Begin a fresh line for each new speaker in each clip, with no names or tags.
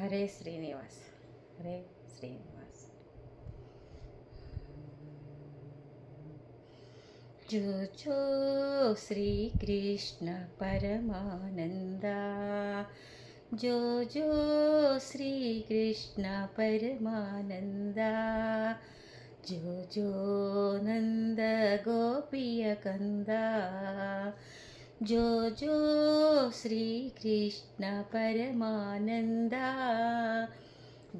ಹರೇ ಶ್ರೀನಿವಾಸ, ಹರೇ ಶ್ರೀನಿವಾಸ. ಜೋ ಜೋ ಶ್ರೀ ಕೃಷ್ಣ ಪರಮಾನಂದ, ಜೋ ಜೋ ಶ್ರೀ ಕೃಷ್ಣ ಪರಮಾನಂದ, ಜೋ ಜೋ ನಂದ ಗೋಪಿಯ ಕಂದ, ಜೋ ಜೋ ಶ್ರೀ ಕೃಷ್ಣ ಪರಮಾನಂದ,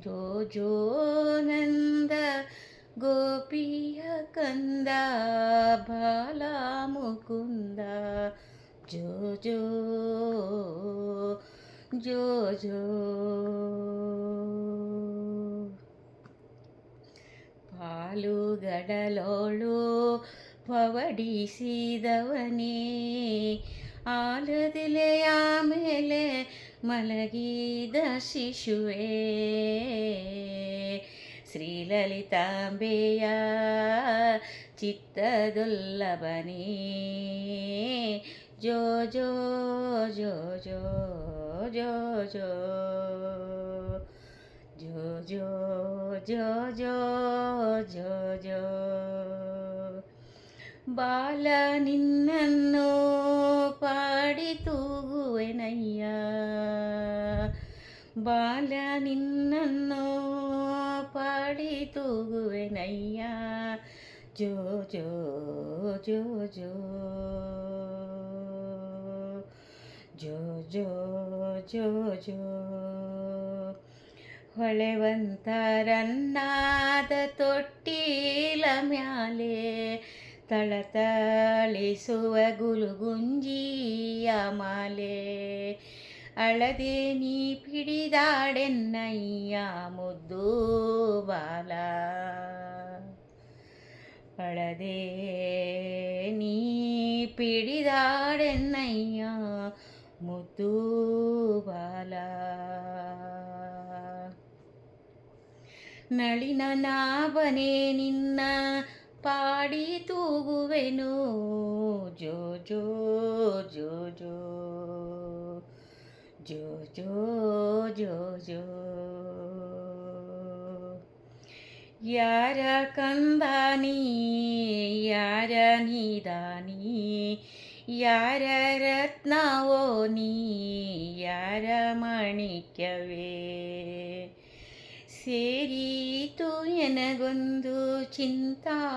ಜೋ ಜೋ ನಂದ ಗೋಪಿಯ ಕಂದ, ಬಾಲ ಮುಕುಂದ, ಜೋ ಜೋ ಜೋ ಜೋ. ಪಾಲುಗಡಲೋಳು ಪವಡಿಸಿದವನೇ, ಆಲದೆಲೆಯ ಮೇಲೆ ಮಲಗಿದ ಶಿಶುವೇ, ಶ್ರೀಲಲಿತಾಂಬೆಯ ಚಿತ್ತದುಲ್ಲಭನೇ, ಜೋ ಜೋ ಜೋ ಜೋ ಜೋ ಜೋ ಜೋ ಜೋ ಜೋ ಜೋ ಜೋ ಜೋ. ಬಾಲ ನಿನ್ನನ್ನು ಪಾಡಿ ತೂಗುವೆನಯ್ಯ, ಬಾಲ ನಿನ್ನನ್ನು ಪಾಡಿ ತೂಗುವೆನಯ್ಯ, ಜೋ ಜೋ ಜೋ ಜೋ ಜೋ ಜೋ ಜೋ ಜೋ. ಹೊಳೆವಂತರನ್ನಾದ ತೊಟ್ಟಿಲ ಮ್ಯಾಲೆ ತಳತಳಿಸುವ ಗುಲುಗುಂಜಿಯ ಮಾಲೆ, ಅಳದೆ ನೀ ಪಿಡಿದಾಡೆನ್ನಯ್ಯ ಮುದ್ದು ಬಾಲ, ಅಳದೆ ನೀ ಪಿಡಿದಾಡೆನ್ನಯ್ಯ ಮುದ್ದು ಬಾಲ. ನಳಿನ ನಾಭನೇ ನಿನ್ನ ಪಾಡಿ ತೂಗುವೆನು, ಜೋ ಜೋ ಜೋ ಜೋ ಜೋ ಜೋ ಜೋ ಜೋ. ಯಾರ ಕಂದಾನಿ ಯಾರ ನೀದಾನಿ, ಯಾರ ರತ್ನವೋ ನೀ ಯಾರ ಮಾಣಿಕ್ಯವೇ, ಸೇರಿತು ಎನಗೊಂದು ಚಿಂತಾಮಣಿಯೆಂದು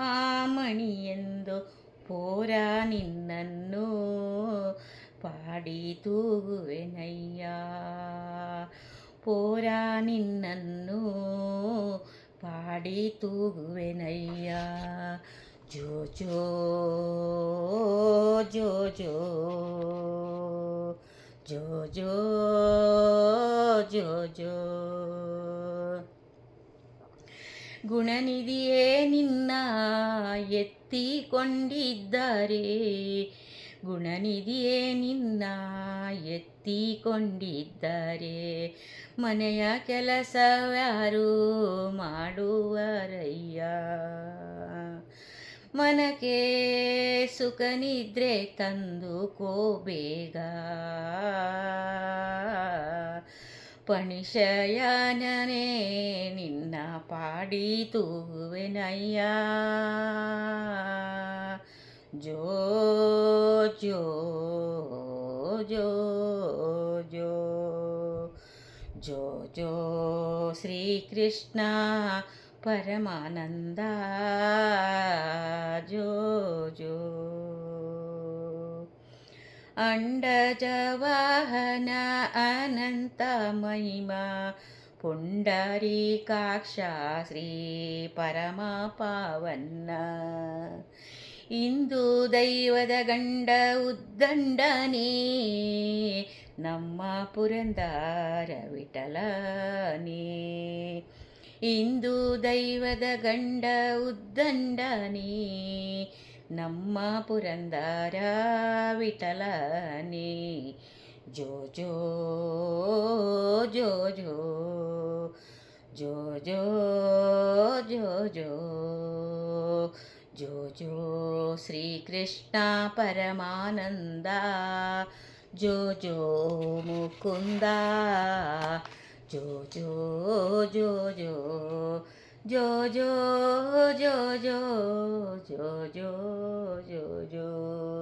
ಪೋರ ನಿನ್ನನ್ನು ಪಾಡಿ ತೂಗುವೆನಯ್ಯ, ಪೋರ ನಿನ್ನನ್ನು ಪಾಡಿ ತೂಗುವೆನಯ್ಯ, ಜೋ ಜೋ ಜೋ ಜೋ ಜೋ ಜೋ ಜೋ ಜೋ. ಗುಣನಿಧಿಯೇ ನಿನ್ನ ಎತ್ತಿಕೊಂಡಿದ್ದಾರೆ, ಗುಣನಿಧಿಯೇ ನಿನ್ನ ಎತ್ತಿಕೊಂಡಿದ್ದಾರೆ, ಮನೆಯ ಕೆಲಸವ್ಯಾರು ಮಾಡುವರಯ್ಯ, ಮನಕ್ಕೆ ಸುಖ ನಿದ್ರೆ ತಂದು ಬೇಗ, ಪಣಿಶಯನನೇ ನಿನ್ನ ಪಾಡಿ ತೂಗುವೆನಯ್ಯ, ಜೋ ಜೋ ಜೋ ಜೋ ಜೋ ಜೋ ಶ್ರೀಕೃಷ್ಣ ಪರಮಾನಂದ, ಜೋ ಜೋ. ಅಂಡಜವಾಹನ ಅನಂತ ಮಹಿಮಾ ಪುಂಡರೀಕಾಕ್ಷ ಶ್ರೀ ಪರಮ ಪಾವನ್ನ, ಇಂದು ದೈವದ ಗಂಡ ಉದ್ದಂಡನೇ ನಮ್ಮ ಪುರಂದರ ವಿಠಲನೇ, ಇಂದು ದೈವದ ಗಂಡ ಉದ್ದಂಡನೇ ನಮ್ಮ ಪುರಂದರ ವಿಠಲನೇ, ಜೋ ಜೋ ಜೋ ಜೋ ಜೋ ಜೋ ಜೋ ಜೋ ಜೋ ಜೋ ಶ್ರೀಕೃಷ್ಣ ಪರಮಾನಂದ, ಜೋ ಜೋ ಮುಕುಂದ, జో జో జో జో జో జో జో జో జో జో జో జో